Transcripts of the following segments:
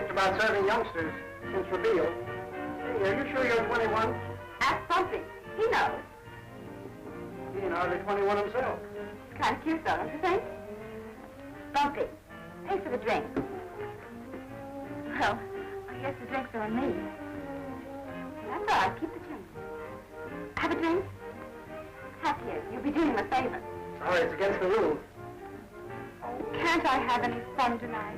About serving youngsters since revealed. Hey, are you sure you're 21? Ask something. He knows. He ain't hardly 21 himself. It's kind of cute, though, don't you think? Bumpy, pay for the drink. Well, I guess the drinks are on me. That's all right. Keep the change. Have a drink? Have here. You'll be doing him a favor. Sorry, it's against the rules. Oh, can't I have any fun tonight?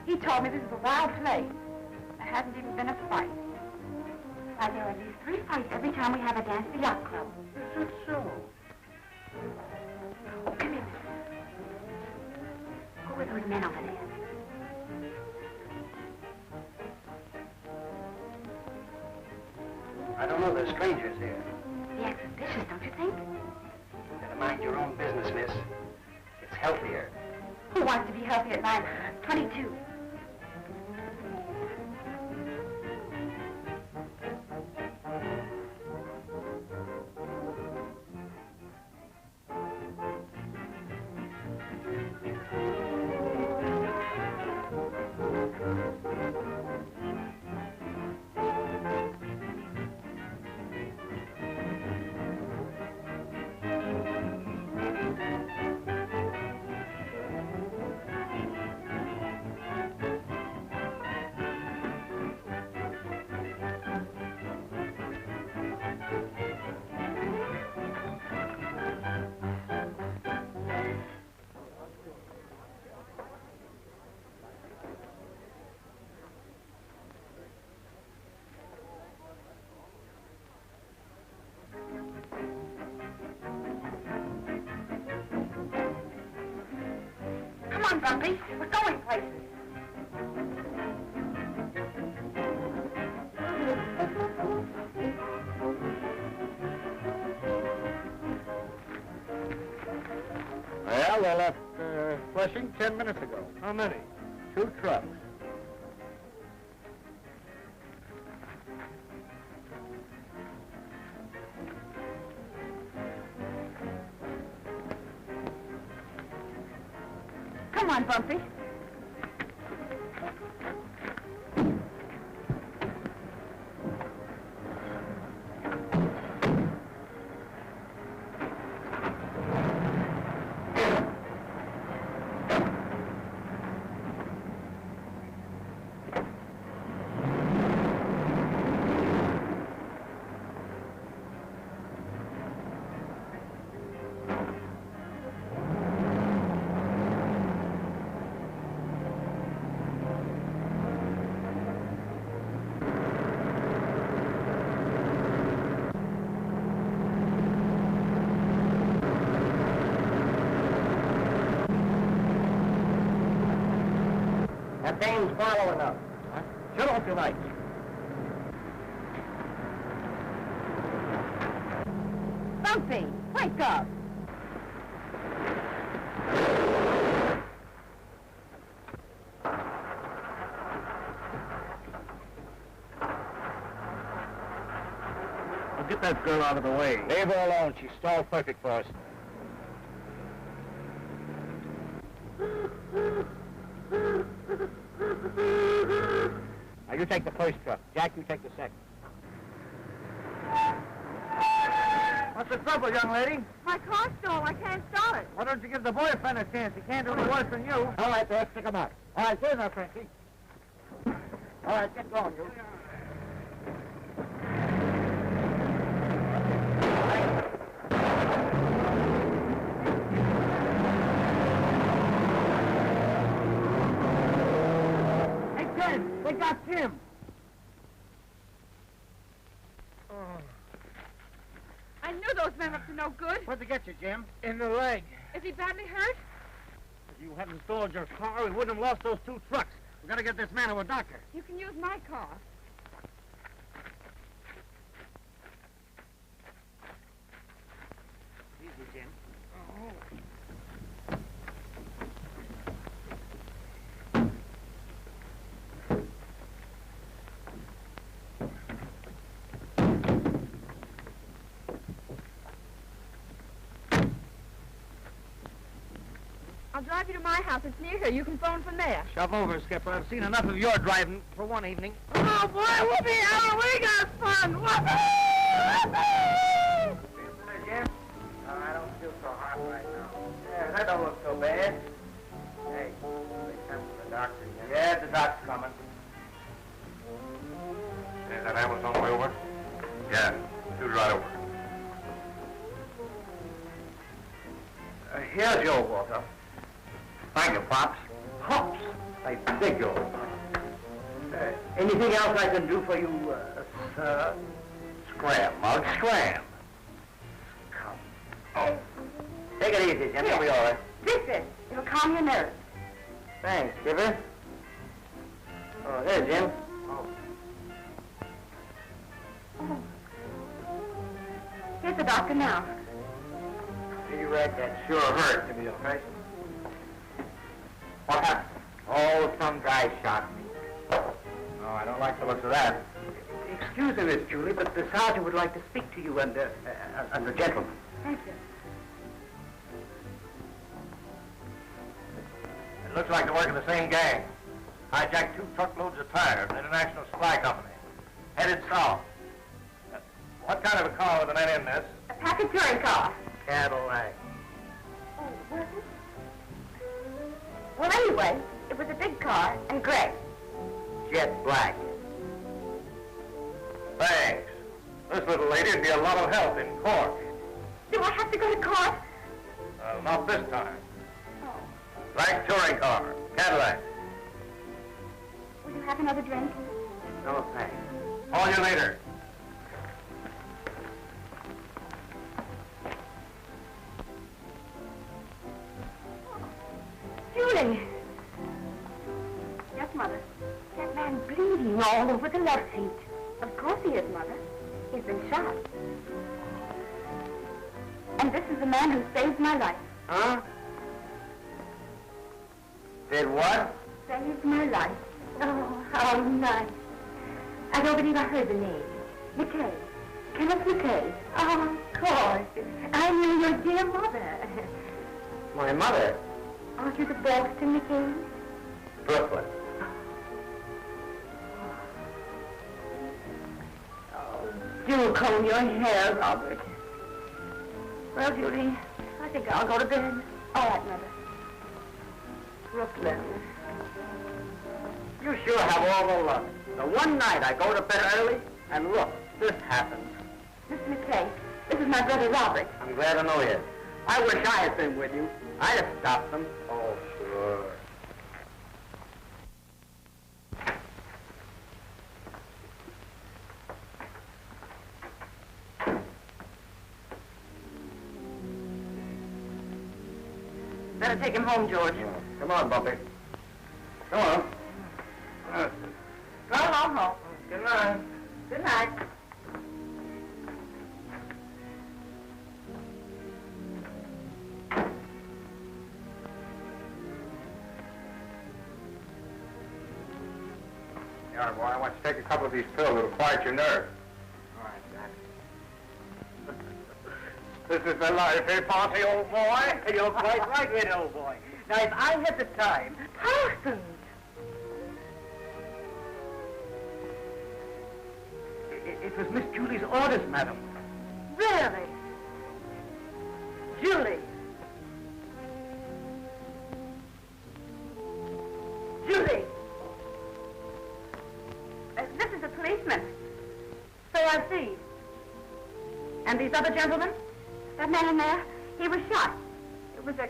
He told me this is a wild place. There hasn't even been a fight. Why, there are at least 3 fights every time we have a dance at the yacht club. Is it so? Oh, come here. Go with those men over there. I don't know, there's strangers here. They act suspicious, don't you think? Better mind your own business, miss. It's healthier. Who wants to be healthy at 22? Come on, Bumpy. We're going places. Well, they left Flushing 10 minutes ago. How many? 2 trucks. Come on, Bumpy. Dane's following us. Shut off your lights. Bumpy, wake up. Well, get that girl out of the way. Leave her alone. She's stalled perfect for us. Now, you take the first truck. Jack, you take the second. What's the trouble, young lady? My car's stalled. I can't start it. Why don't you give the boyfriend a chance? He can't do any worse than you. All right, there. Stick him out. All right, here's our Frankie. All right, get going, you. Hey, Ken, they got Jim. I knew those men were up to no good. Where'd they get you, Jim? In the leg. Is he badly hurt? If you hadn't stalled your car, we wouldn't have lost those 2 trucks. We gotta get this man to a doctor. You can use my car. Easy, Jim. I'll drive you to my house. It's near here. You can phone from there. Shove over, Skipper. I've seen enough of your driving for one evening. Oh, boy, whoopee, Alan, we got fun. Whoopee! Whoopee! Jim? No, I don't feel so hot right now. Yeah, that don't look so bad. Hey, they come for the doctor again. Yeah, the doc's coming. Yeah, that ambulance on the way over? Yeah, shoot it right over. Here's your water. Thank you, Pops. Pops, I beg your pardon. Anything else I can do for you, sir? Scram, Mug, scram. Come. Oh. Take it easy, Jim. You'll be all right. Fix it. It'll calm your nerves. Thanks, Skipper. Oh, there, Jim. Oh. Here's the doctor now. You reckon that sure hurt to be a patient. What happened? Oh, some guy shot me. No, I don't like the looks of that. Excuse me, Miss Julie, but the sergeant would like to speak to you and the gentleman. Thank you. It looks like they're working the same gang. Hijacked 2 truckloads of tires, an international supply company. Headed south. What kind of a car were the men in this? A package touring car. Cadillac. Oh, was it? Well, anyway, it was a big car and gray. Jet black. Thanks. This little lady'd be a lot of help in court. Do I have to go to court? Not this time. Oh. Black touring car, Cadillac. Will you have another drink? No, thanks. Call you later. Julie! Yes, Mother. That man bleeding all over the left seat. Of course he is, Mother. He's been shot. And this is the man who saved my life. Huh? Did what? Saved my life. Oh, how nice. I don't believe I heard the name. McKay. Kenneth McKay. Oh, of course. I knew your dear mother. My mother? Aren't you the Boston McKay? Brooklyn. Do comb your hair, Robert. Well, Julie, I think I'll go to bed. All right, Mother. Brooklyn. You sure have all the luck. The one night I go to bed early, and look, this happens. Mr. McKay, this is my brother Robert. I'm glad to know you. I wish I had been with you. I'd have stopped them. Oh, sure. Better take him home, George. Come on, Bumpy. Come on. Go along home. Good night. Good night. Yeah, boy, I want you to take a couple of these pills. It'll quiet your nerves. All right, Jack. This is the life, eh, Ponty, old boy? You're quite right, Red, old boy. Now, if I had the time... Parsons! It was Miss Julie's orders, madam. Really? Julie! Julie! This is a policeman. So I see. And these other gentlemen? That man in there, he was shot. It was a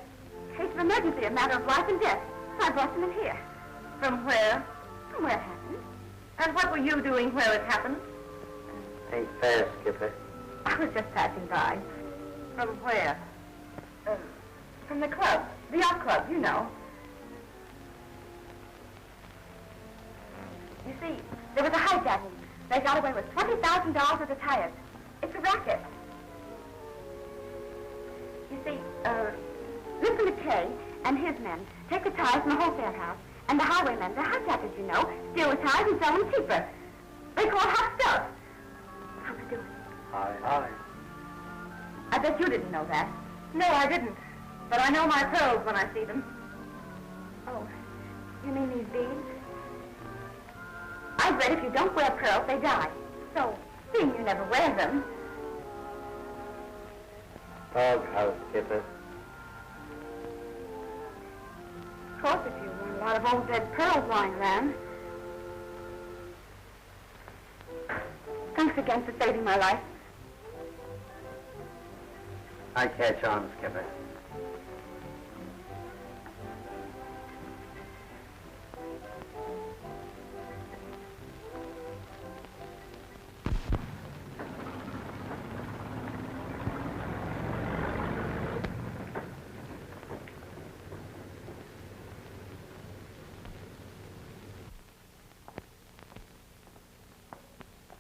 case of emergency, a matter of life and death. So I brought them in here. From where? From where it happened. And what were you doing where it happened? Ain't fair, Skipper. I was just passing by. From where? From the club. The yacht club, you know. You see, there was a hijacking. They got away with $20,000 worth of tires. It's a racket. You see, Mr. McKay and his men take the tires from the wholesale house, and the highwaymen, the hijackers, you know, steal the tires and sell them cheaper. They call it hot stuff. How they do it? Hi. I bet you didn't know that. No, I didn't. But I know my pearls when I see them. Oh, you mean these beads? I've read if you don't wear pearls, they die. So, seeing you never wear them... Doghouse, Skipper. Of course, if you want a lot of old dead pearls lying around. Thanks again for saving my life. I catch on, Skipper.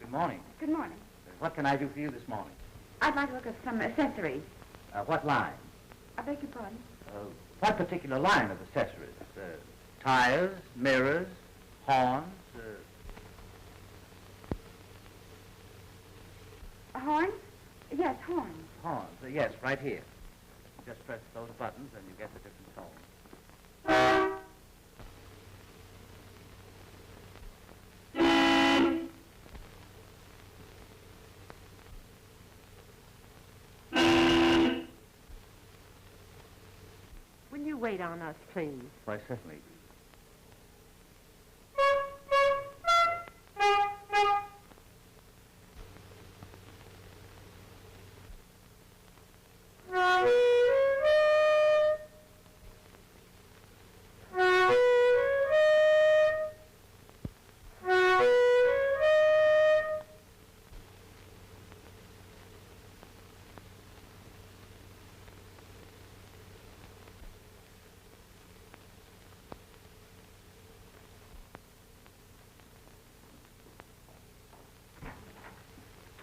Good morning. Good morning. What can I do for you this morning? I'd like to look at some accessories. What line? I beg your pardon? What particular line of accessories? Tires, mirrors, horns, Horns? Yes, horns. horns. Yes, right here. Just press those buttons and you get the different tones. Will you wait on us, please? Why, certainly.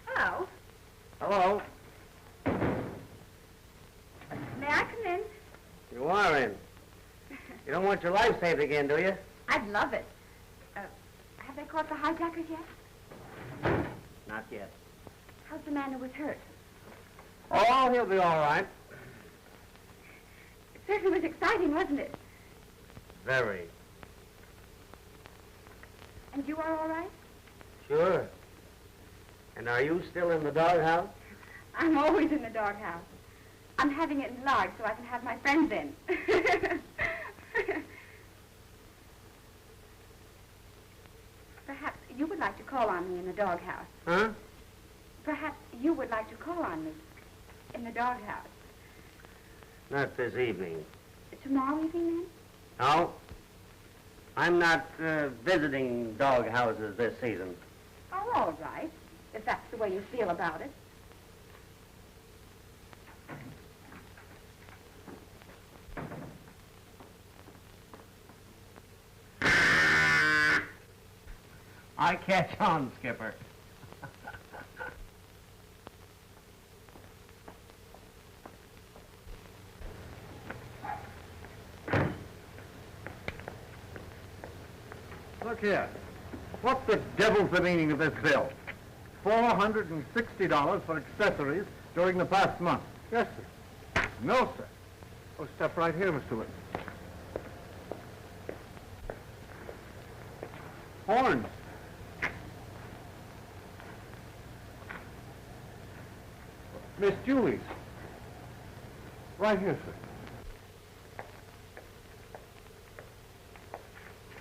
Hello. Hello. May I come in? You are in. You don't want your life saved again, do you? I'd love it. Have they caught the hijackers yet? Not yet. How's the man who was hurt? Oh, he'll be all right. It certainly was exciting, wasn't it? Very. And you are all right? Sure. And are you still in the doghouse? I'm always in the doghouse. I'm having it enlarged so I can have my friends in. Perhaps you would like to call on me in the doghouse. Huh? Perhaps you would like to call on me in the doghouse. Not this evening. Tomorrow evening, then? No. I'm not visiting doghouses this season. Oh, all right, if that's the way you feel about it. I catch on, Skipper. Look here. What the devil's the meaning of this bill? $460 for accessories during the past month. Yes, sir. No, sir. Oh, step right here, Mr. Whitman. Horns. Miss Julie's. Right here, sir.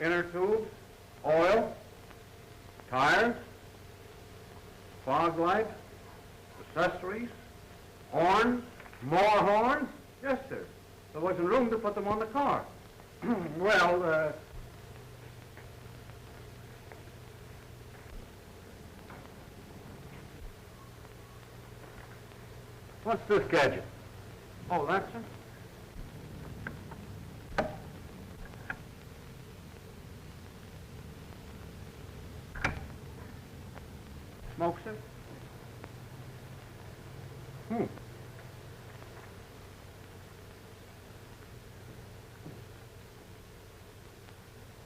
Inner tube, oil, tires, fog light, accessories, horns, more horns. Yes, sir. There wasn't room to put them on the car. Well, What's this gadget? oh, that's it? Smoke, sir?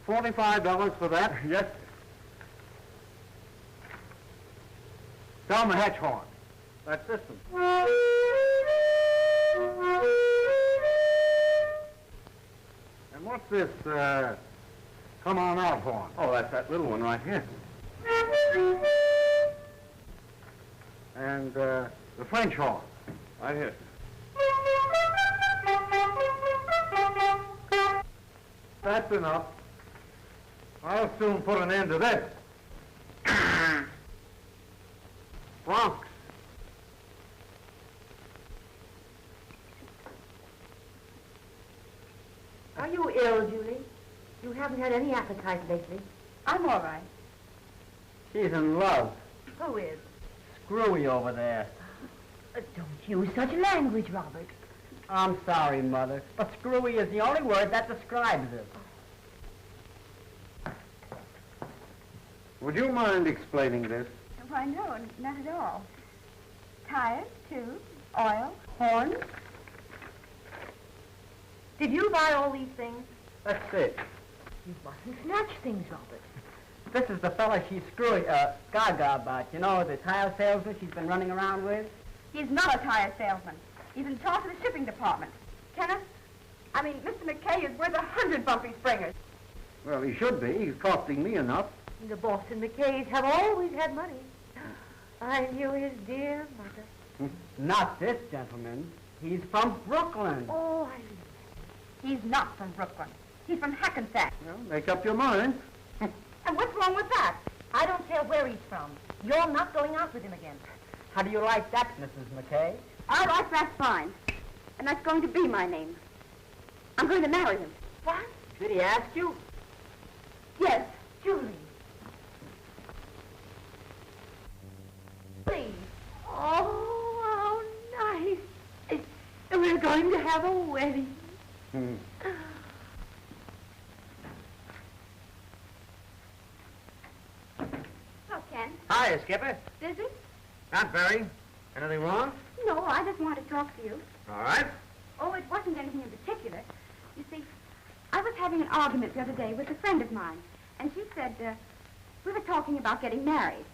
$45 for that? Yes, sir. Down the hatch horn. That's this one. And What's this, come on out horn? Oh, that's that little one right here. And, the French horn? Right here. That's enough. I'll soon put an end to this. Bronx. Are you ill, Julie? You haven't had any appetite lately. I'm all right. She's in love. Who is? Screwy over there. Don't use such language, Robert. I'm sorry, Mother, but screwy is the only word that describes it. Would you mind explaining this? Why, no, not at all. Tires, tubes, oil, horns. Did you buy all these things? That's it. You mustn't snatch things, Robert. This is the fella she's screwy, gaga about. You know, the tire salesman she's been running around with? He's not a tire salesman. He's in charge of the shipping department. Kenneth, Mr. McKay is worth 100 bumpy springers. Well, he should be. He's costing me enough. The Boston McKays have always had money. I knew his dear mother. Not this gentleman. He's from Brooklyn. Oh, I know. He's not from Brooklyn. He's from Hackensack. Well, make up your mind. And what's wrong with that? I don't care where he's from. You're not going out with him again. How do you like that, Mrs. McKay? All right, that's fine. And that's going to be my name. I'm going to marry him. What? Did he ask you? Yes. Julie. Please. Oh, how nice. We're going to have a wedding. Oh, Ken. Hi, Skipper. Busy? Not very. Anything wrong? No, I just want to talk to you. All right. Oh, it wasn't anything in particular. You see, I was having an argument the other day with a friend of mine, and she said, we were talking about getting married.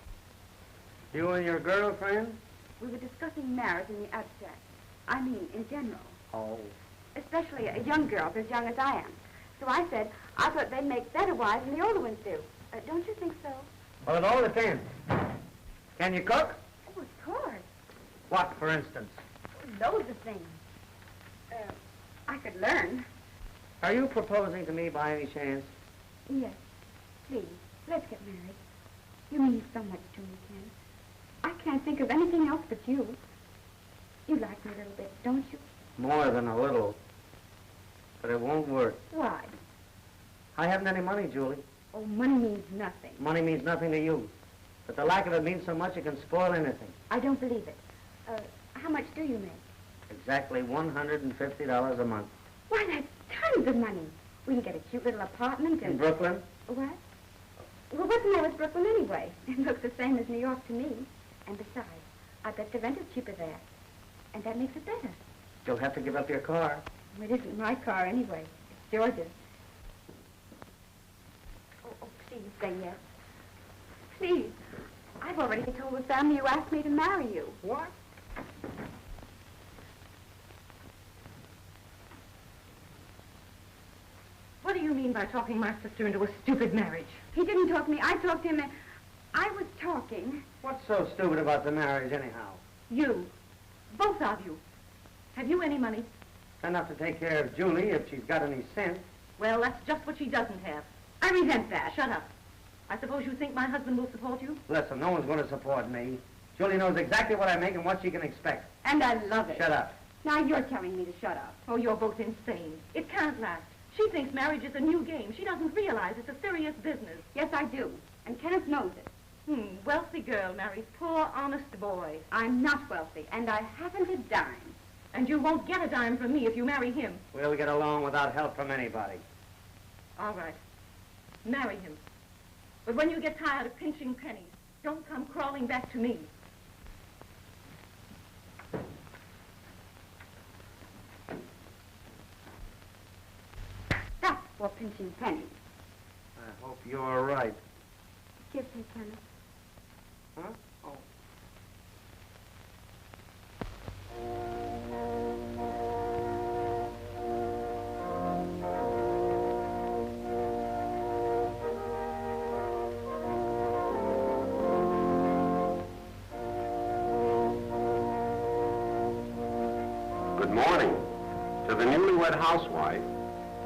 You and your girlfriend? We were discussing marriage in the abstract. I mean, in general. Oh. Especially young girls as young as I am. So I said, I thought they'd make better wives than the older ones do. Don't you think so? Well, it all depends. Can you cook? Oh, of course. What, for instance? Loads of things. I could learn. Are you proposing to me by any chance? Yes. Please, let's get married. You mean so much to me, Ken. I can't think of anything else but you. You like me a little bit, don't you? More than a little. But it won't work. Why? I haven't any money, Julie. Oh, money means nothing. Money means nothing to you. But the lack of it means so much it can spoil anything. I don't believe it. How much do you make? Exactly $150 a month. Why, that's tons of money. We can get a cute little apartment In and... Brooklyn? What? Well, what's the matter with Brooklyn anyway? It looks the same as New York to me. And besides, I bet the rent is cheaper there. And that makes it better. You'll have to give up your car. Well, it isn't my car anyway. It's George's. Oh, please say yes. Please. I've already told the family you asked me to marry you. What? What do you mean by talking my sister into a stupid marriage? He didn't talk to me. I talked to him and I was talking. What's so stupid about the marriage, anyhow? You. Both of you. Have you any money? Enough to take care of Julie if she's got any sense. Well, that's just what she doesn't have. I resent that. Shut up. I suppose you think my husband will support you? Listen, no one's going to support me. Julie knows exactly what I make and what she can expect. And I love it. Shut up. Now you're telling me to shut up. Oh, you're both insane. It can't last. She thinks marriage is a new game. She doesn't realize it's a serious business. Yes, I do. And Kenneth knows it. Wealthy girl marries poor, honest boy. I'm not wealthy, and I haven't a dime. And you won't get a dime from me if you marry him. We'll get along without help from anybody. All right. Marry him. But when you get tired of pinching pennies, don't come crawling back to me. That's for pinching pennies. I hope you're right. Kiss me, Kenneth. Huh? Oh. Good morning. To the newlywed housewife,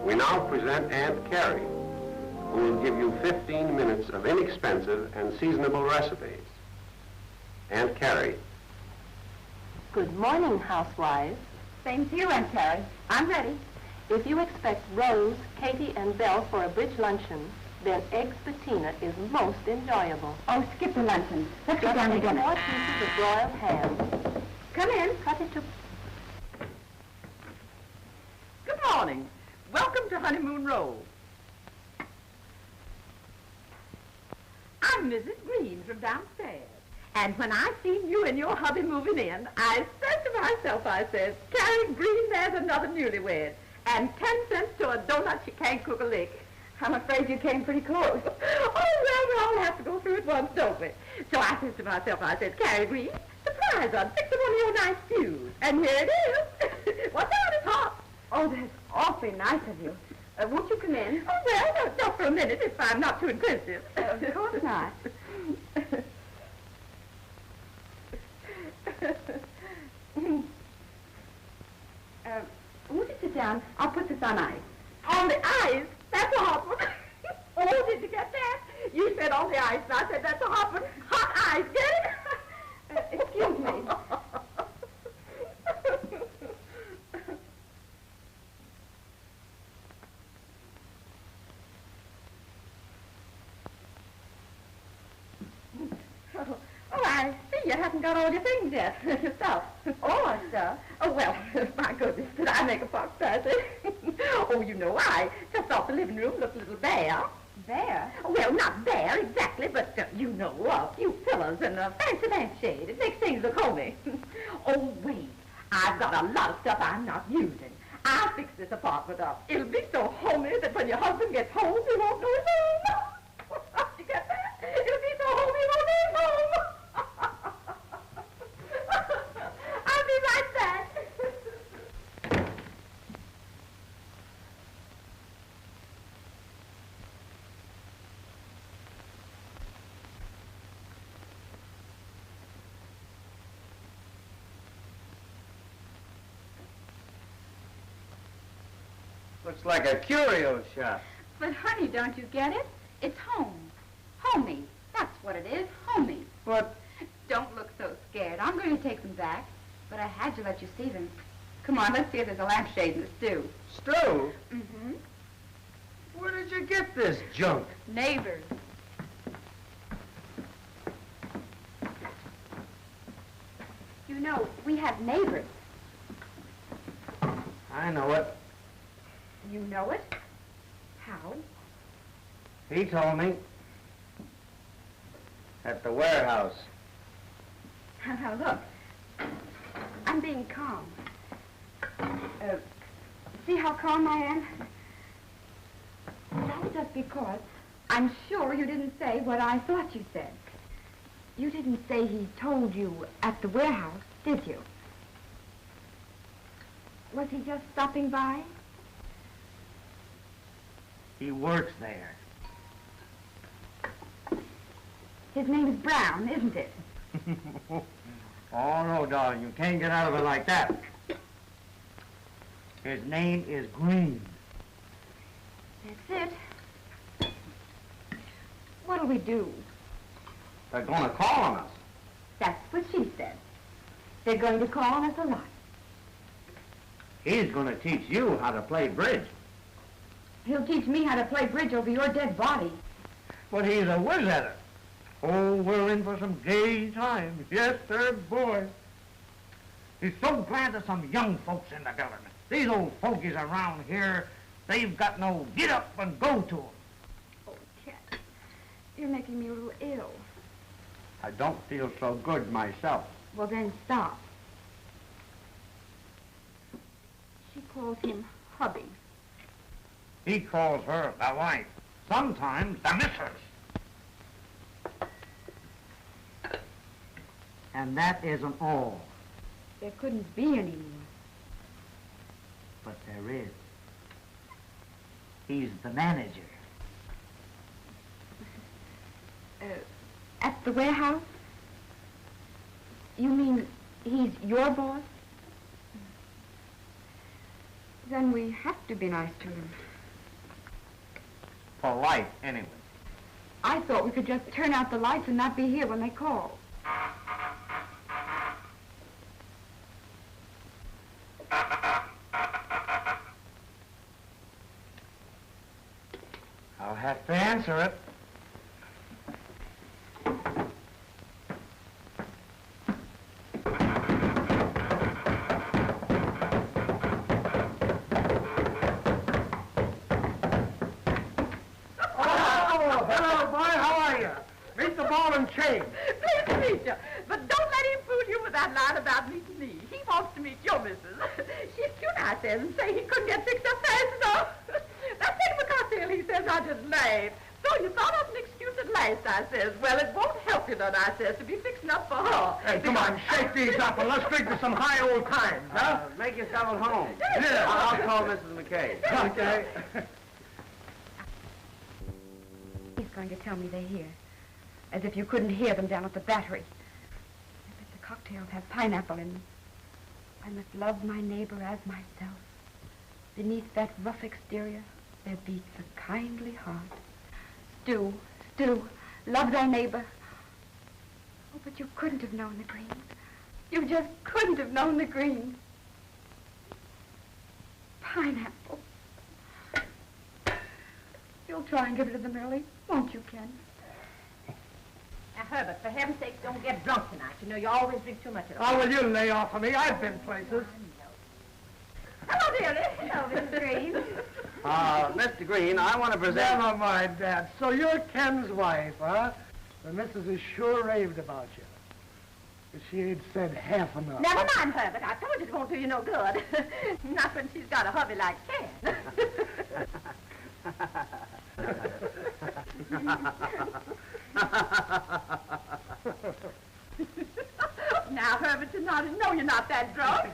we now present Aunt Carrie, who will give you 15 minutes of inexpensive and seasonable recipes. Aunt Carrie. Good morning, housewives. Same to you, Aunt Carrie. I'm ready. If you expect Rose, Katie, and Belle for a bridge luncheon, then eggs patina is most enjoyable. Oh, skip the luncheon. Let's go down to dinner. 4 pieces of broiled ham. Come in. Cut it to... Good morning. Welcome to Honeymoon Row. I'm Mrs. Green from downstairs. And when I seen you and your hubby moving in, I said to myself, I said, Carrie Green, there's another newlywed. And 10 cents to a donut, she can't cook a lick. I'm afraid you came pretty close. Oh, well, we all have to go through it once, don't we? So I said to myself, I said, Carrie Green, surprise, I'm fixing one of your nice stews. And here it is. What's on it's hot? Oh, that's awfully nice of you. Won't you come in? Oh, well, no, just for a minute, if I'm not too inquisitive. Of course not. Won't you sit down? I'll put this on ice. On the ice? That's a hot one. Oh, did you get that? You said on the ice, and I said that's a hot one. Hot ice, get it? Excuse me. Oh, I see you haven't got all your things yet. Stuff. Oh, stuff. Oh, well, my goodness, did I make a fox pass? Oh, you know, I just thought the living room looked a little bare. There? Well, not bare exactly, but, you know, a few pillows and a fancy lampshade. It makes things look homey. Oh, wait. I've got a lot of stuff I'm not using. I'll fix this apartment up. It'll be so homey that when your husband gets home, he won't know his home. You get that? It'll be so homey, he won't know his home. I'll be right back. Looks like a curio shop. But, honey, don't you get it? It's home. Homey. That's what it is. Homey. But... Don't look so scared. I'm going to take them back. But I had to let you see them. Come on, let's see if there's a lampshade in the stew. Stew? Mm-hmm. Where did you get this junk? Neighbors. You know, we have neighbors. I know it. You know it? How? He told me. At the warehouse. Now, look. I'm being calm. See how calm I am? That was just because I'm sure you didn't say what I thought you said. You didn't say he told you at the warehouse, did you? Was he just stopping by? He works there. His name is Brown, isn't it? Oh, no, darling, you can't get out of it like that. His name is Green. That's it. What'll we do? They're going to call on us. That's what she said. They're going to call on us a lot. He's going to teach you how to play bridge. He'll teach me how to play bridge over your dead body. But he's a whiz at it. Oh, we're in for some gay times. Yes, sir, boy. He's so glad there's some young folks in the government. These old fogies around here, they've got no get up and go to them. Oh, Ken, you're making me a little ill. I don't feel so good myself. Well, then stop. She calls him hubby. He calls her the wife, sometimes the missus. And that isn't all. There couldn't be any more. But there is. He's the manager. At the warehouse? You mean he's your boss? Then we have to be nice to him. Polite, anyway. I thought we could just turn out the lights and not be here when they call. I'll have to answer it. Pleased to meet you. But don't let him fool you with that line about meeting me. He wants to meet your missus. She's cute, I says, and say he couldn't get fixed up fast enough. That thing of a cocktail, he says, I just laughed. So you thought of an excuse at last, I says. Well, it won't help you none, I says, to be fixing up for her. Hey, come on, shake these up and let's drink to some high old times, huh? Make yourself at home. Yeah. I'll call Mrs. McKay. Okay. He's going to tell me they're here. As if you couldn't hear them down at the Battery. I bet the cocktails have pineapple in them. I must love my neighbor as myself. Beneath that rough exterior, there beats a kindly heart. Stu, love thy neighbor. Oh, but you couldn't have known the green. You just couldn't have known the green. Pineapple. You'll try and give it to them early, won't you, Ken? Now, Herbert, for heaven's sake, don't get drunk tonight. You know you always drink too much at all. Oh, will you lay off of me? I've been places. Hello, dearie. Hello, Mrs. Green. Mr. Green, I want to present... Never mind, Dad. So you're Ken's wife, huh? The missus is sure raved about you. But she ain't said half enough. Never mind, Herbert. I told you it won't do you no good. Not when she's got a hubby like Ken. Now, Herbert, you're not that drunk.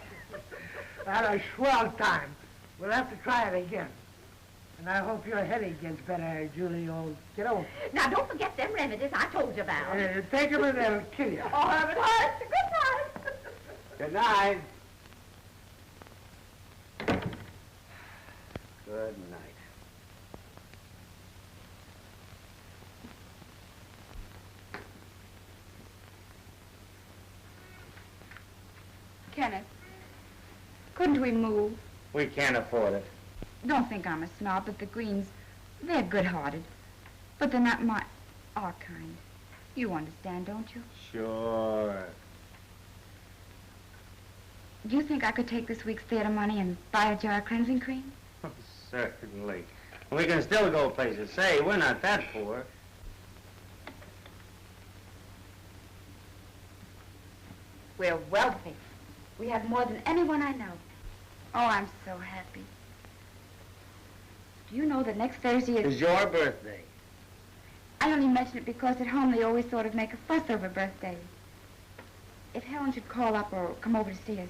Had a swell time. We'll have to try it again. And I hope your headache gets better, Julie, old kiddo. Now, don't forget them remedies I told you about. Take them and they'll kill you. Oh, Herbert, hush. Good night. Good night. Good night. Kenneth, couldn't we move? We can't afford it. Don't think I'm a snob, but the Greens, they're good-hearted. But they're not our kind. You understand, don't you? Sure. Do you think I could take this week's theater money and buy a jar of cleansing cream? Certainly. We can still go places. Say, we're not that poor. We're wealthy. We have more than anyone I know. Oh, I'm so happy. Do you know that next Thursday is... It's your birthday. I only mention it because at home they always sort of make a fuss over birthdays. If Helen should call up or come over to see us,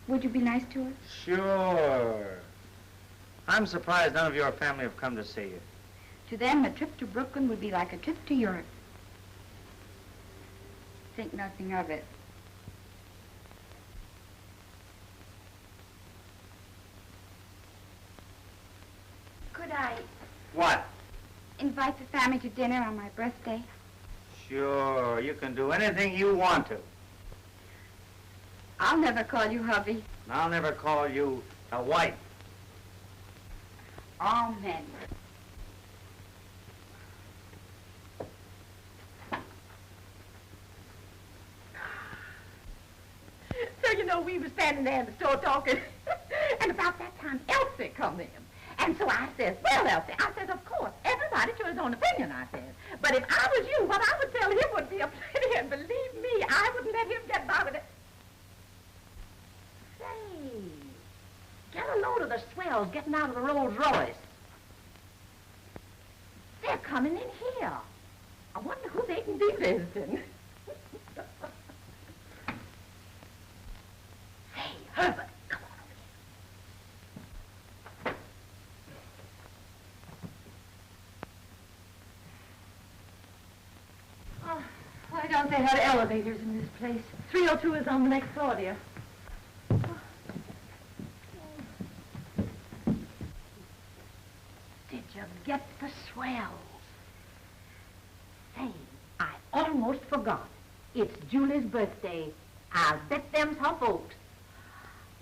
would you be nice to her? Sure. I'm surprised none of your family have come to see you. To them, a trip to Brooklyn would be like a trip to Europe. Think nothing of it. Could I What? invite the family to dinner on my birthday? Sure. You can do anything you want to. I'll never call you hubby. I'll never call you a wife. Amen. So, you know, we were standing there in the store talking, and about that time, Elsie come in. And so I says, well, Elsie, I says, of course, everybody to his own opinion, I says. But if I was you, what I would tell him would be a plenty, and believe me, I wouldn't let him get by with it. Say, get a load of the swells getting out of the Rolls Royce. They're coming in here. I wonder who they can be visiting. Say, Herbert, come on over here. Oh, why don't they have elevators in this place? 302 is on the next floor, dear. get the swells. Say, I almost forgot. It's Julie's birthday. I'll bet them's her folks.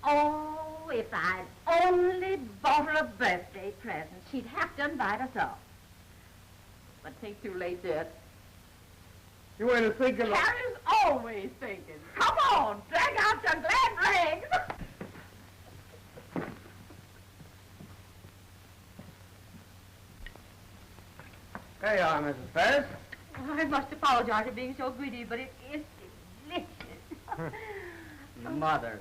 Oh, if I'd only bought her a birthday present, she'd have to invite us all. But it ain't too late yet. You ain't thinking of... Carrie's always thinking. Come on, drag out your glad rags. There you are, Mrs. Ferris. Oh, I must apologize for being so greedy, but it is delicious. Mother.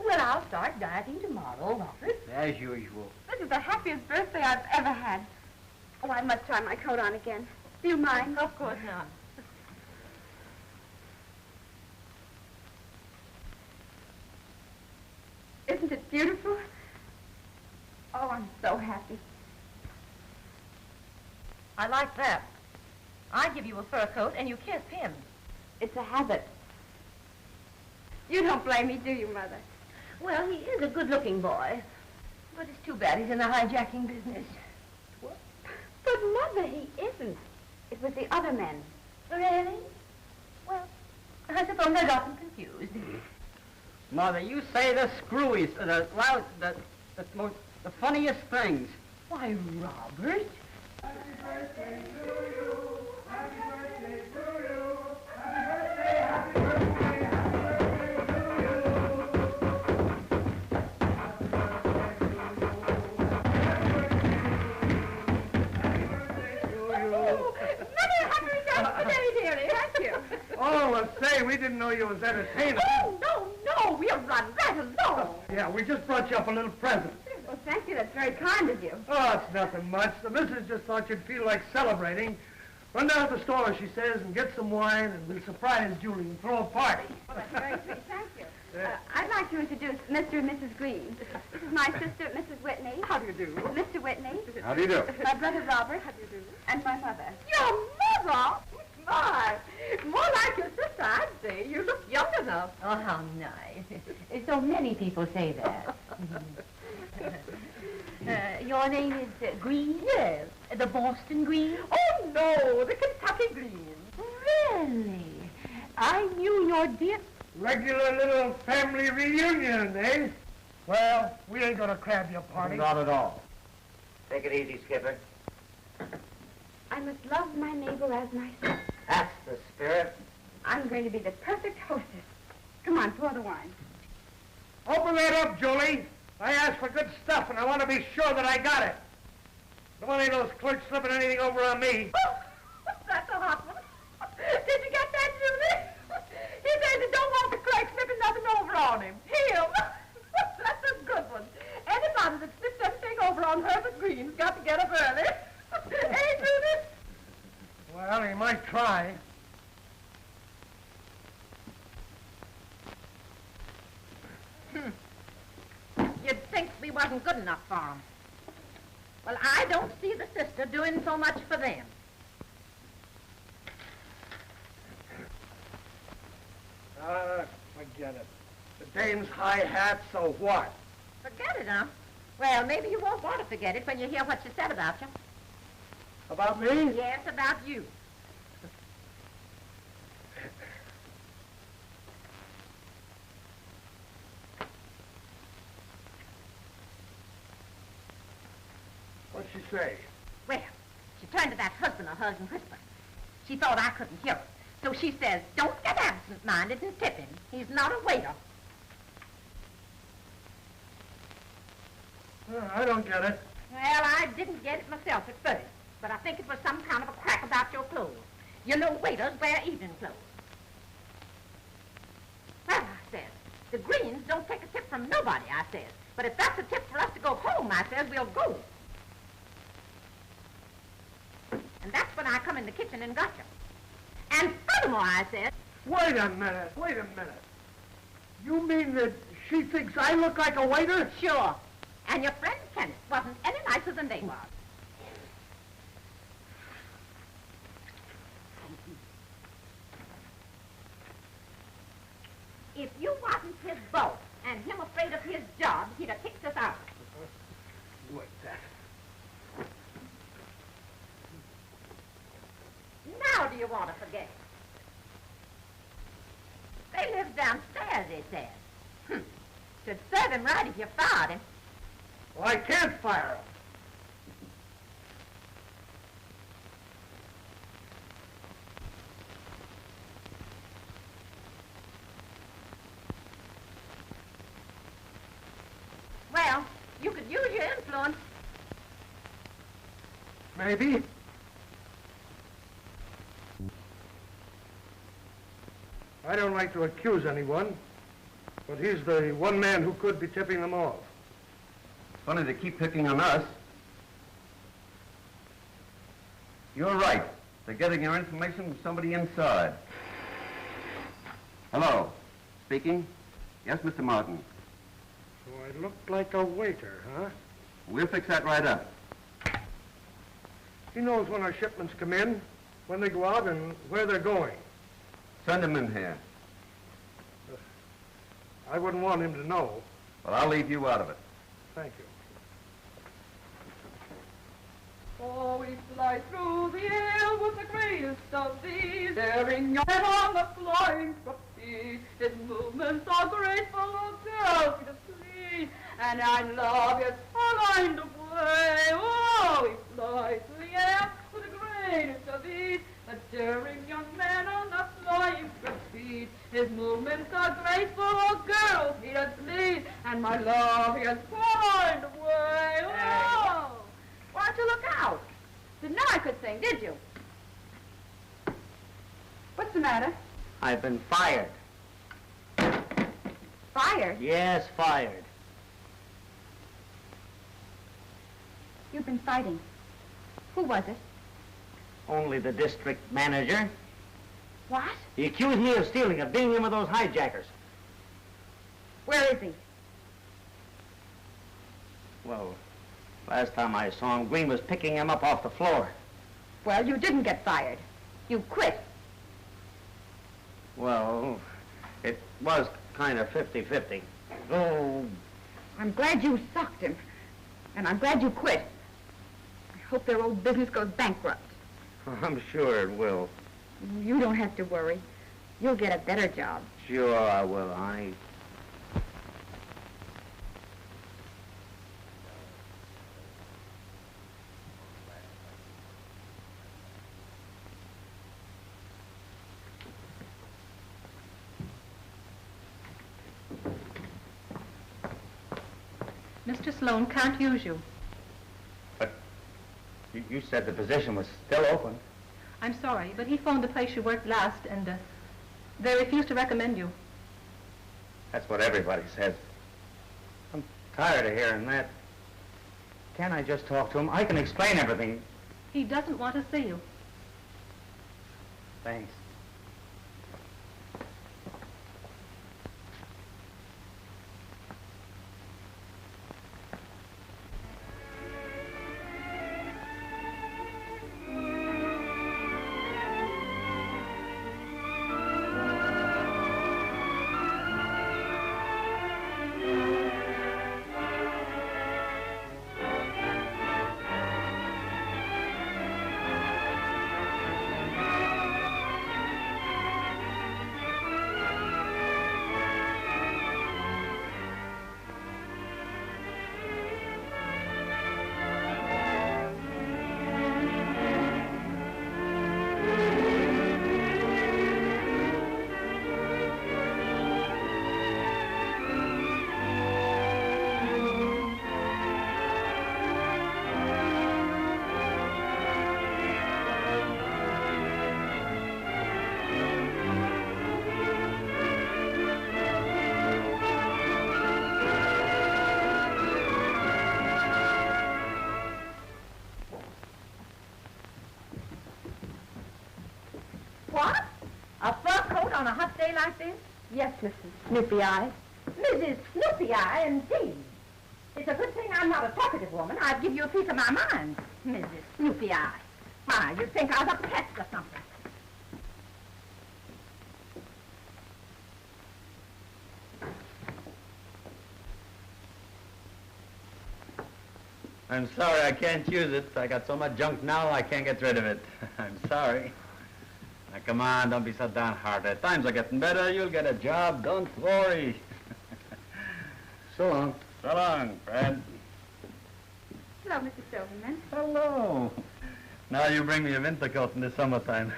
Well, I'll start dieting tomorrow, Robert. As usual. This is the happiest birthday I've ever had. Oh, I must try my coat on again. Do you mind? Of course not. Isn't it beautiful? Oh, I'm so happy. I like that. I give you a fur coat and you kiss him. It's a habit. You don't blame me, do you, Mother? Well, he is a good-looking boy. But it's too bad he's in the hijacking business. What? But, Mother, he isn't. It was the other men. Really? Well, I suppose I got them confused. Mother, you say the screwiest, the funniest things. Why, Robert. Happy birthday to you. Happy birthday to you. Happy birthday, happy birthday, happy birthday to you. Happy birthday to you. Mother, happy return today, dearie. Thank you. Oh, well, say, we didn't know you was entertainer. Oh, no, we'll run right along. Yeah, we just brought you up a little present. Well, thank you. That's very kind of you. Oh, it's nothing much. The missus just thought you'd feel like celebrating. Run down to the store, she says, and get some wine, and we'll surprise Julie and throw a party. Well, that's very sweet. Thank you. I'd like to introduce Mr. and Mrs. Green. This is my sister, Mrs. Whitney. How do you do? Mr. Whitney. How do you do? My brother, Robert. How do you do? And my mother. Your mother? My, more like your sister, I'd say. You look young enough. Oh, how nice. So many people say that. Your name is Green? Yes. The Boston Green? Oh, no, the Kentucky Green. Really? I knew your dear... Regular little family reunion, eh? Well, we ain't gonna crab your party. Not at all. Take it easy, Skipper. I must love my neighbor as myself. That's the spirit. I'm going to be the perfect hostess. Come on, pour the wine. Open that up, Julie. I asked for good stuff, and I want to be sure that I got it. Don't want any of those clerks slipping anything over on me. Oh, that's a hot one. Did you get that, Julie? He says he don't want the clerk slipping nothing over on him. Him. That's a good one. Anybody that slips anything over on Herbert Green's got to get up early. Hey, Julie? Well, he might try. You'd think we wasn't good enough for 'em. Well, I don't see the sister doing so much for them. Forget it. The dame's high hat, so what? Forget it, huh? Well, maybe you won't want to forget it when you hear what she said about you. About me? Yes, about you. What'd she say? Well, she turned to that husband of hers and whispered. She thought I couldn't hear her. So she says, don't get absent-minded and tip him. He's not a waiter. I don't get it. Well, I didn't get it myself at first, but I think it was some kind of a crack about your clothes. You know waiters wear evening clothes. Well, I says, the Greens don't take a tip from nobody, I says. But if that's a tip for us to go home, I says, we'll go. And that's when I come in the kitchen and got you. And furthermore, I said... Wait a minute. You mean that she thinks I look like a waiter? Sure. And your friend Kenneth wasn't any nicer than they was. If you wasn't his boss and him afraid of his job, he'd have kicked us out. Wait, that. says. Should serve him right if you fired him. Well, I can't fire him. Well, you could use your influence. Maybe. I don't like to accuse anyone, but he's the one man who could be tipping them off. Funny they keep picking on us. You're right. They're getting your information from somebody inside. Hello. Speaking? Yes, Mr. Martin. So I look like a waiter, huh? We'll fix that right up. He knows when our shipments come in, when they go out, and where they're going. Send him in here. I wouldn't want him to know. Well, I'll leave you out of it. Thank you. Oh, we fly through the air with the greatest of these, daring your head on the flying trapeze. His movements are graceful, of girls to please, and I love his kind of way. Oh, we fly through the air with the greatest of these, a daring young man on the flying trapeze. His movements are graceful, of girls to please, and my love his kind of way. Oh! Why don't you look out? Didn't know I could sing, did you? What's the matter? I've been fired. Fired? Yes, fired. You've been fighting. Who was it? Only the district manager. What? He accused me of stealing, of being in with those hijackers. Where is he? Well, last time I saw him, Green was picking him up off the floor. Well, you didn't get fired. You quit. Well, it was kind of 50-50. Oh, I'm glad you socked him. And I'm glad you quit. I hope their old business goes bankrupt. I'm sure it will. You don't have to worry. You'll get a better job. Sure I will, honey. Mr. Sloan can't use you. But you said the position was still open. I'm sorry, but he phoned the place you worked last, and they refused to recommend you. That's what everybody says. I'm tired of hearing that. Can't I just talk to him? I can explain everything. He doesn't want to see you. Thanks. What? A fur coat on a hot day like this? Yes, Mrs. Snoopy Eye. Mrs. Snoopy Eye, indeed. It's a good thing I'm not a talkative woman. I'd give you a piece of my mind, Mrs. Snoopy Eye. Why, you'd think I was a pest or something. I'm sorry I can't use it. I got so much junk now I can't get rid of it. I'm sorry. Now, come on, don't be so downhearted. Times are getting better. You'll get a job. Don't worry. So long. So long, Fred. Hello, Mr. Silverman. Hello. Now you bring me a winter coat in the summertime.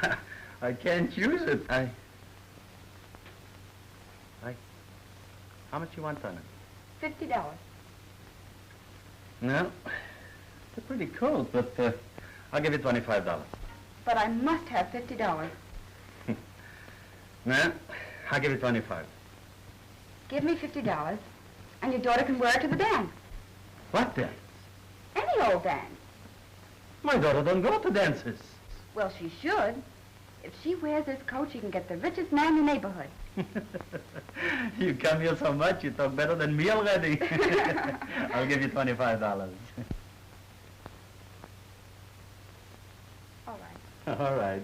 I can't use it. How much you want on it? $50. No. It's a pretty coat, but I'll give you $25. But I must have $50. No, I'll give you $25. Give me $50, and your daughter can wear it to the dance. What dance? Any old dance. My daughter don't go to dances. Well, she should. If she wears this coat, she can get the richest man in the neighborhood. You come here so much, you talk better than me already. I'll give you $25. All right. All right.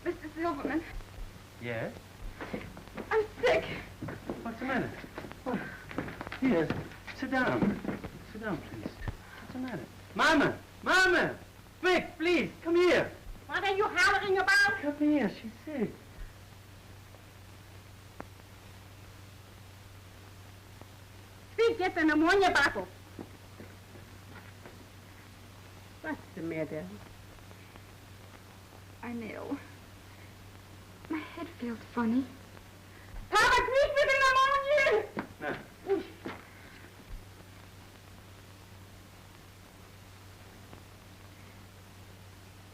Mr. Silverman, Yes? I'm sick. What's the matter? Oh, yes. Sit down. Sit down, please. What's the matter? Mama! Mama! Quick, please, come here. What are you hollering about? Come here, she's sick. Speak, get the pneumonia bottle. What's the matter? I'm ill. My head feels funny. Papa, quick with the pneumonia! No.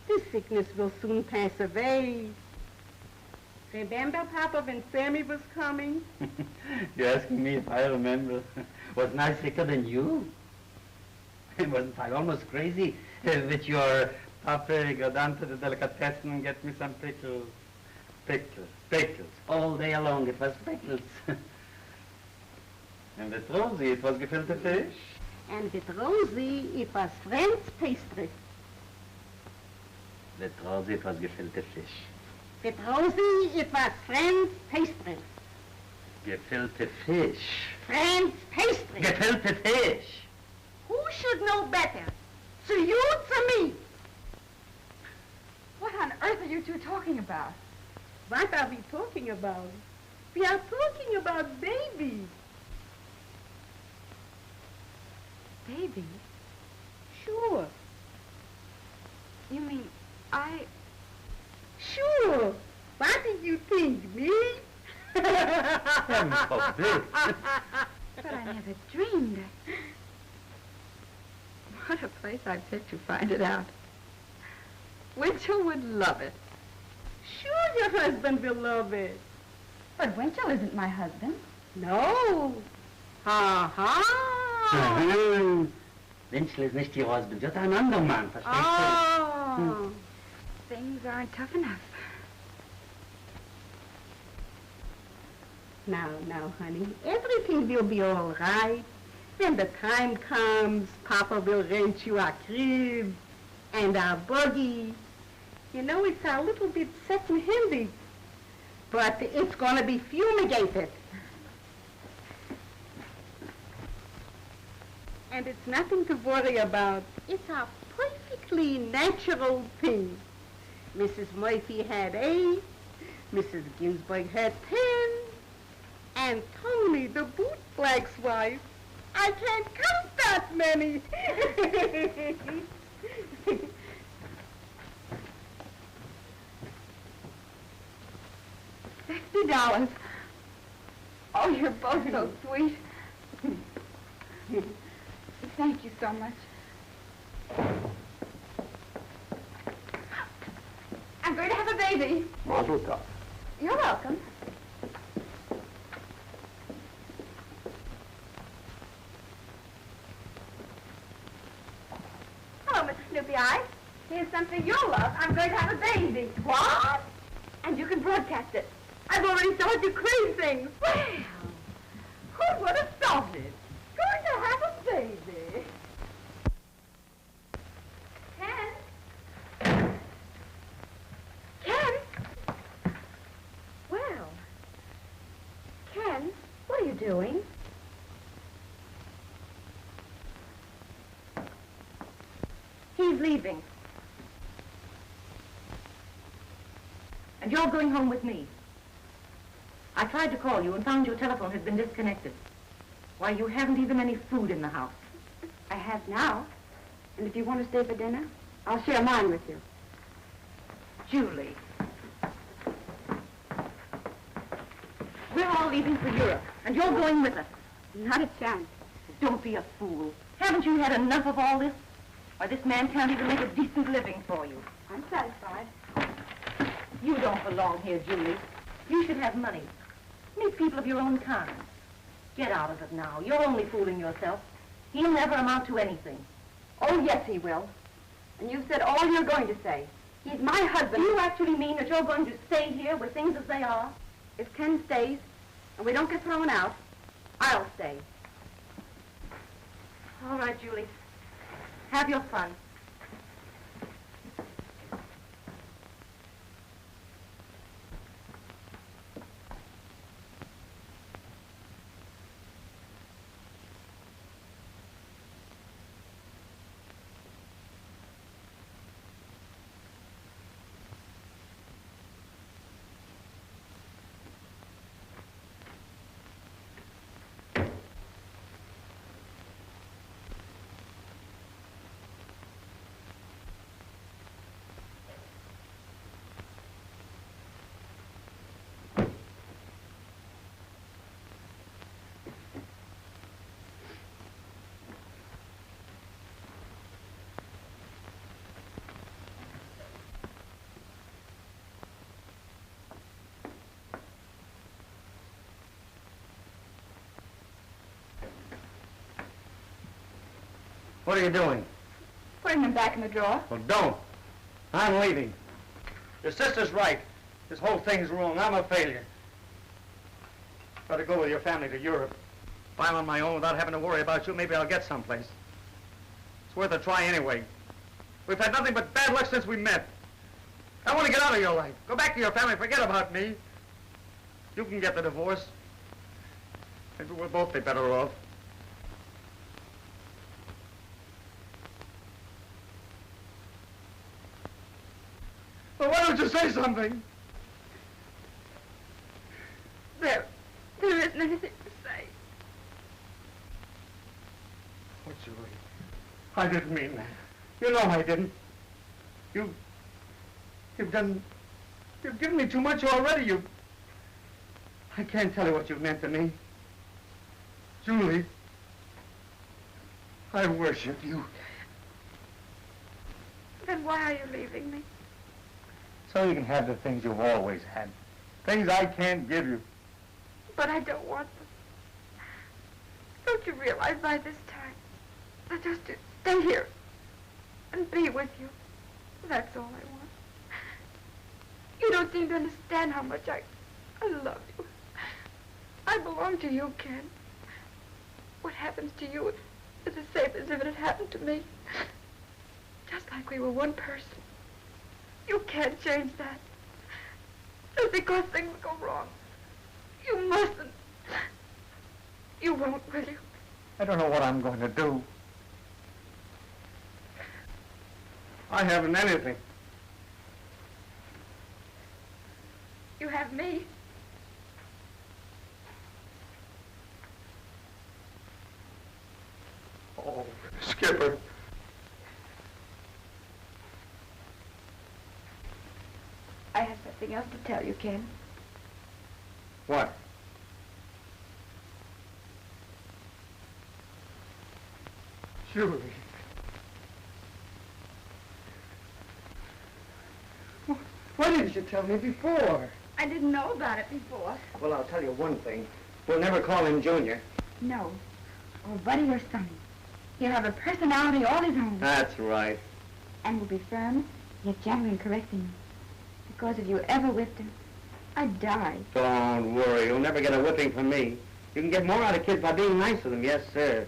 This sickness will soon pass away. Remember, Papa, when Sammy was coming? You're asking me if I remember. Wasn't I sicker than you? Wasn't I almost crazy with your Papa go down to the delicatessen and get me some pickles? Pickles. All day long it was pickles. And with Rosie it was gefilte fish. And with Rosie, it was French pastry. With Rosie it was gefilte fish. With Rosie, it was French pastry. Gefilte fish. French pastry. Gefilte fish. Who should know better? To you, to me. What on earth are you two talking about? What are we talking about? We are talking about babies. Baby? Sure. You mean Sure. What do you think, me? Heaven forbid. But I never dreamed. What a place I picked to find it out. Winchell would love it. Sure your husband will love it. But Winchell isn't my husband. No. Ha-ha. Winchell ist nicht Ihr Husband. You're ein anderer Mann, verstehst Oh. Things aren't tough enough. Now, honey, everything will be all right. When the time comes, Papa will rent you a crib and a buggy. You know, it's a little bit second-handy, but it's going to be fumigated. And it's nothing to worry about. It's a perfectly natural thing. Mrs. Murphy had 8, Mrs. Ginsburg had 10, and Tony, the bootblack's wife, I can't count that many. $50. Oh, you're both so sweet. Thank you so much. I'm going to have a baby. Mazel tov. You're welcome. Hello, Mr. Snoopy Eyes. Here's something you'll love. I'm going to have a baby. What? And you can broadcast it. I've already started to crave things. Well, who would have thought it? Going to have a baby. Ken? doing? He's leaving. And you're going home with me. I tried to call you and found your telephone had been disconnected. Why, you haven't even any food in the house. I have now. And if you want to stay for dinner, I'll share mine with you. Julie. We're all leaving for Europe, and you're going with us. Not a chance. Don't be a fool. Haven't you had enough of all this? Why, this man can't even make a decent living for you. I'm satisfied. You don't belong here, Julie. You should have money. Meet people of your own kind. Get out of it now. You're only fooling yourself. He'll never amount to anything. Oh, yes, he will. And you've said all you're going to say. He's my husband. Do you actually mean that you're going to stay here with things as they are? If Ken stays, and we don't get thrown out, I'll stay. All right, Julie. Have your fun. What are you doing? Putting them back in the drawer. Well, don't. I'm leaving. Your sister's right. This whole thing's wrong. I'm a failure. Better go with your family to Europe. If I'm on my own without having to worry about you, maybe I'll get someplace. It's worth a try anyway. We've had nothing but bad luck since we met. I want to get out of your life. Go back to your family. Forget about me. You can get the divorce. Maybe we'll both be better off. Well, why don't you say something? There isn't anything to say. Oh, Julie, I didn't mean that. You know I didn't. You've given me too much already. I can't tell you what you've meant to me. Julie, I worship you. Then why are you leaving me? So you can have the things you've always had. Things I can't give you. But I don't want them. Don't you realize by this time that just to stay here and be with you, that's all I want. You don't seem to understand how much I love you. I belong to you, Ken. What happens to you is as safe as if it had happened to me. Just like we were one person. You can't change that. Just because things go wrong. You mustn't. You won't, will you? I don't know what I'm going to do. I haven't anything. You have me. Oh, Skipper. I have something else to tell you, Ken. What? Julie. Why didn't you tell me before? I didn't know about it before. Well, I'll tell you one thing. We'll never call him Junior. No. Or Buddy or Sonny. He'll have a personality all his own. That's right. And will be firm, yet gentle and caressing. Because if you ever whipped him, I'd die. Don't worry. You'll never get a whipping from me. You can get more out of kids by being nice to them. Yes, sir.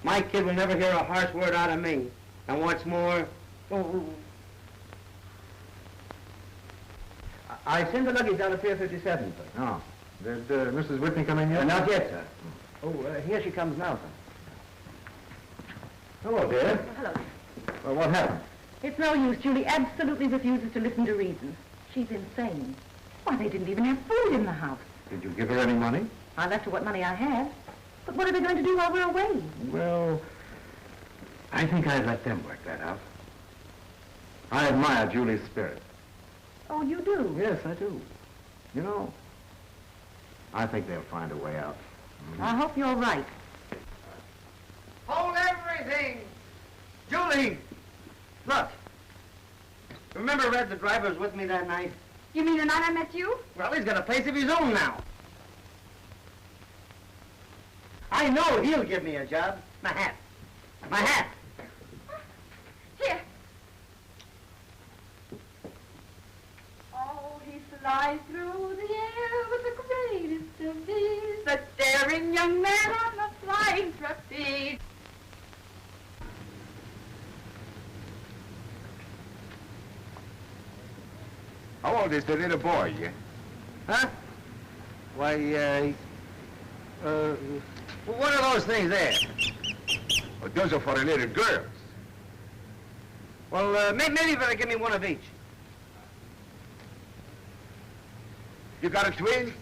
My kid will never hear a harsh word out of me. And what's more... Oh. I sent the luggage down to Pier 57, sir. Oh. Did Mrs. Whitney come in yet? Not yet, sir. Oh, here she comes now, son. Hello, dear. Well, hello. Well, what happened? It's no use. Julie absolutely refuses to listen to reason. She's insane. Why, they didn't even have food in the house. Did you give her any money? I left her what money I had. But what are they going to do while we're away? Well, I think I'd let them work that out. I admire Julie's spirit. Oh, you do? Yes, I do. You know, I think they'll find a way out. I hope you're right. Hold everything! Julie! Look. Remember Red, the driver, was with me that night? You mean the night I met you? Well, he's got a place of his own now. I know he'll give me a job. My hat. My hat. Here. Oh, he flies through the air with the greatest of ease, the daring young man on the flying trapeze. How old is the little boy? Huh? Why, what are those things there? Oh, those are for the little girls. Well, maybe you better give me one of each. You got a twin?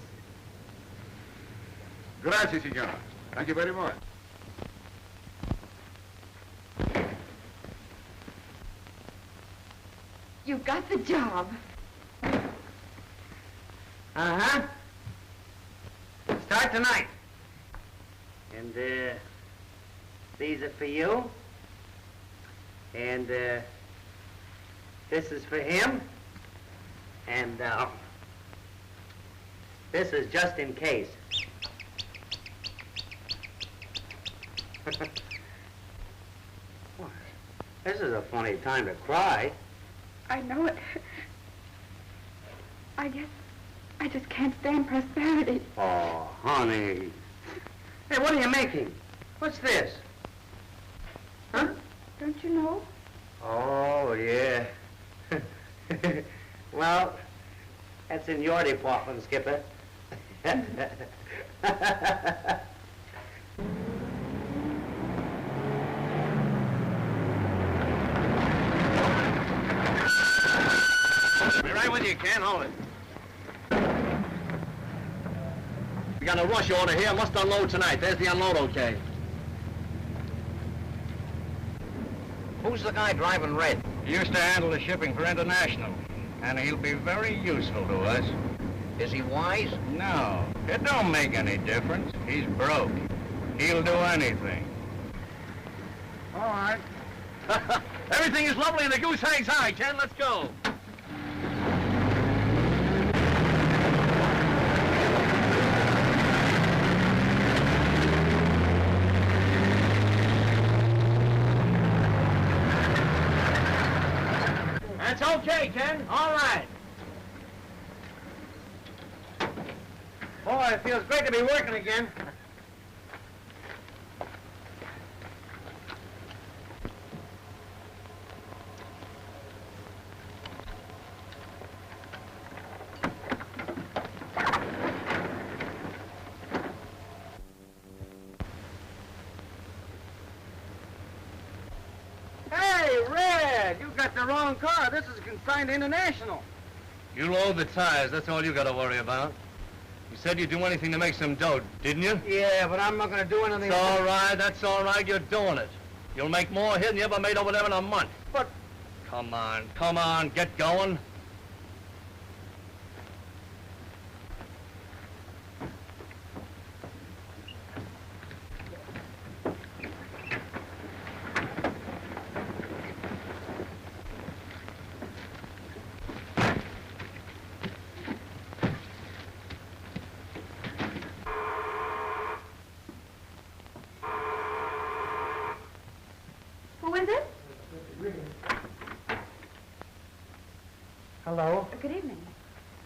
Gracias, senor. Thank you very much. You got the job. Uh-huh. Start tonight. And, these are for you. And, this is for him. And, this is just in case. This is a funny time to cry. I know it. I guess I just can't stand prosperity. Oh, honey. Hey, what are you making? What's this? Huh? Don't you know? Oh, yeah. Well, that's in your department, Skipper. Be right with you, Ken. Hold it. We got a rush order here. Must unload tonight. There's the unload okay. Who's the guy driving Red? He used to handle the shipping for International, and he'll be very useful to us. Is he wise? No, it don't make any difference. He's broke. He'll do anything. All right. Everything is lovely and the goose hangs high, Ken. Let's go. That's okay, Ken. All right. Boy, it feels great to be working again. Hey, Red, you got the wrong car. This is consigned to International. You load the tires. That's all you got to worry about. You said you'd do anything to make some dough, didn't you? Yeah, but I'm not going to do anything. It's all right. That's all right. You're doing it. You'll make more here than you ever made over there in a month. But... Come on. Get going. Who is it? Hello, Good evening.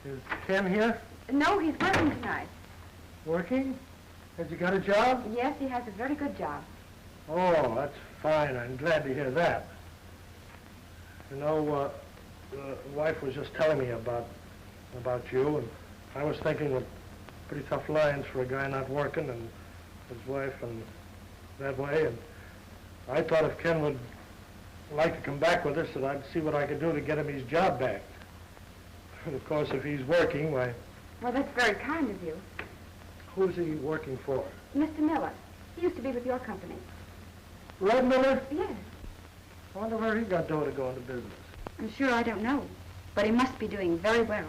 is Ken here? No, he's working tonight. Working? Has he got a job? Yes, he has a very good job. Oh, that's fine. I'm glad to hear that. You know, the wife was just telling me about you, and I was thinking that pretty tough lines for a guy not working and his wife and that way, and I thought if Ken would like to come back with us, that I'd see what I could do to get him his job back. And of course, if he's working, why... Well, that's very kind of you. Who's he working for? Mr. Miller. He used to be with your company. Red Miller? Yes. I wonder where he got dough to go into business. I'm sure I don't know, but he must be doing very well.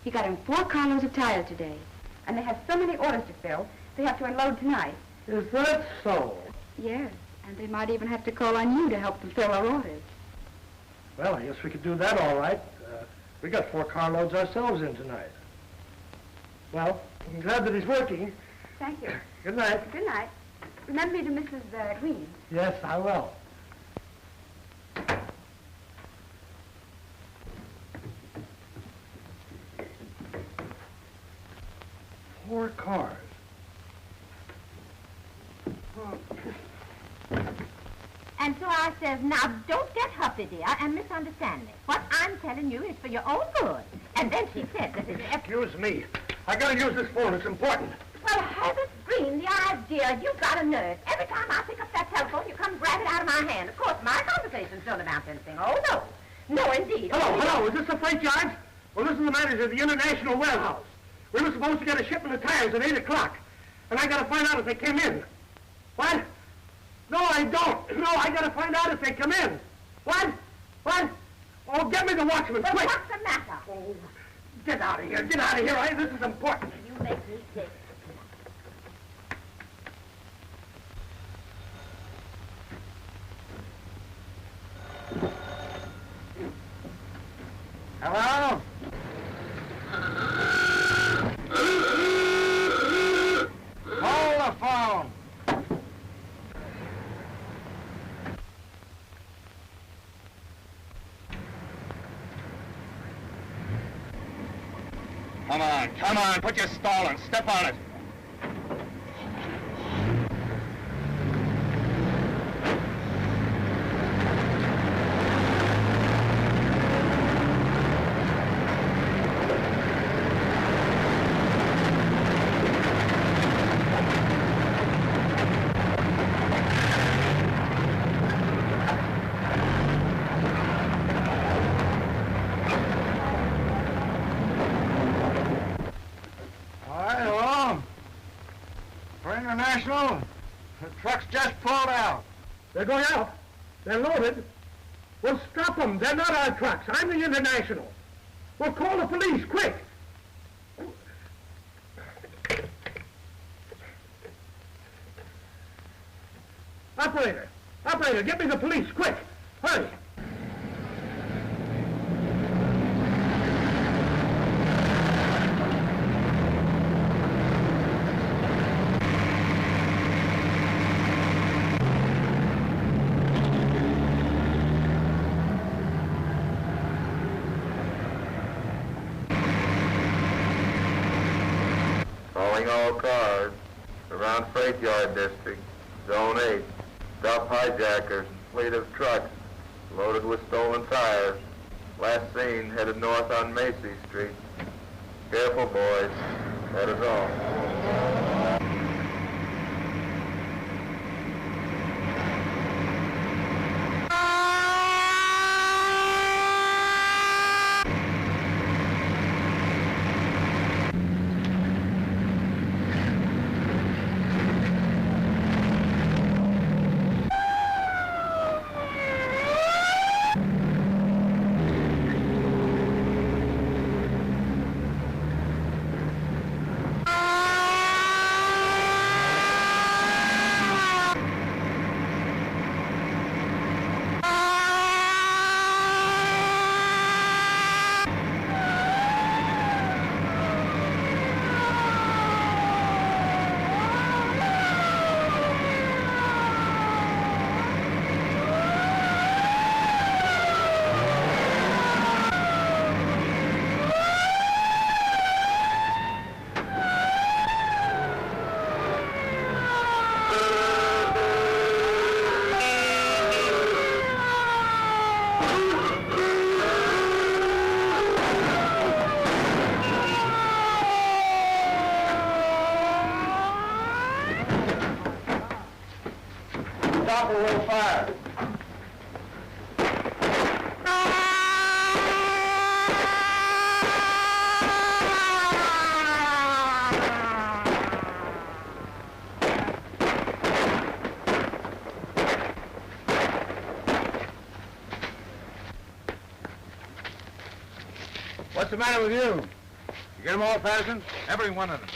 He got him 4 carloads of tires today, and they have so many orders to fill, they have to unload tonight. Is that so? Yes, and they might even have to call on you to help them fill our orders. Well, I guess we could do that all right. We got 4 carloads ourselves in tonight. Well, I'm glad that he's working. Thank you. Good night. Good night. Remember me to Mrs. Green. Yes, I will. 4 cars. And so I says, now don't get huffy, dear, and misunderstand me. What I'm telling you is for your own good. And then she said that it's... Excuse me. I gotta use this phone. It's important. Well, Herbert Green, the idea, you've got a nerve. Every time I pick up that telephone, you come grab it out of my hand. Of course, my conversations don't amount to anything. Oh, no. No, indeed. Hello. Is this the freight yards? Well, this is the manager of the International Warehouse. We were supposed to get a shipment of tires at 8 o'clock. And I gotta find out if they came in. What? No, I don't. No, I gotta find out if they come in. What? Oh, get me the watchman, Well, quick. what's the matter? Oh, get out of here. Get out of here. This is important. You make me sick. Hello? Hold the phone. Come on, put your stall on. Step on it. International, the trucks just pulled out. They're going out? They're loaded? Well, stop them. They're not our trucks. I'm the International. Well, call the police, quick. Operator, get me the police, quick. Hurry. All cars around Freight Yard District, Zone 8. Stop hijackers, fleet of trucks loaded with stolen tires. Last seen headed north on Macy Street. Careful, boys. That is all. What's the matter with you? You get them all, Patterson? Every one of them.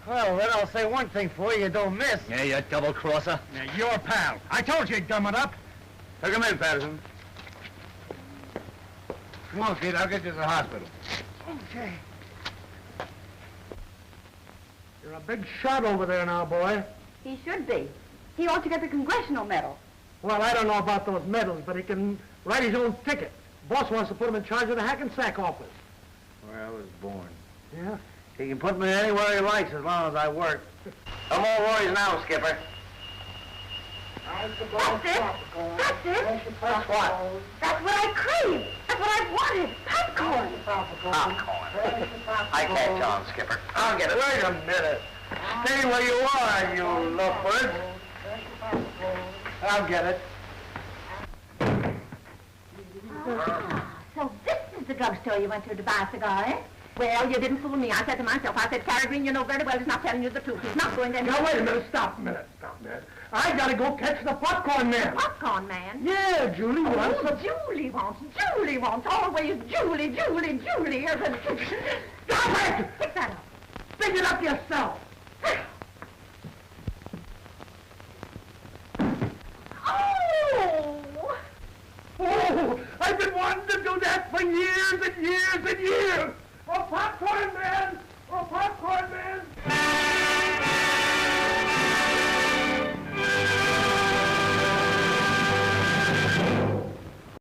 Well, then I'll say one thing for you don't miss. Yeah, you double-crosser. Yeah, your pal. I told you he'd gum it up. Take him in, Patterson. Come on, kid. I'll get you to the hospital. Okay. You're a big shot over there now, boy. He should be. He ought to get the congressional medal. Well, I don't know about those medals, but he can write his own ticket. Boss wants to put him in charge of the Hackensack office. Where I was born. Yeah? He can put me anywhere he likes as long as I work. No more worries now, Skipper. That's it. That's it. That's what? That's what I crave. That's what I wanted. Popcorn. Popcorn. I catch on, Skipper. I'll get it. Wait a minute. Stay where you are, you lovebird. I'll get it. Ah, so this is the drugstore you went to buy a cigar, eh? Well, you didn't fool me. I said to myself, Carrie Green, you know very well he's not telling you the truth. He's not going to... Now, wait a minute. Stop a minute. I gotta go catch the popcorn man. Popcorn man? Yeah, Julie wants Oh, Julie wants. Always Julie. Stop it! Pick that up. Pick it up yourself. Oh! Oh, I've been wanting to do that for years and years and years.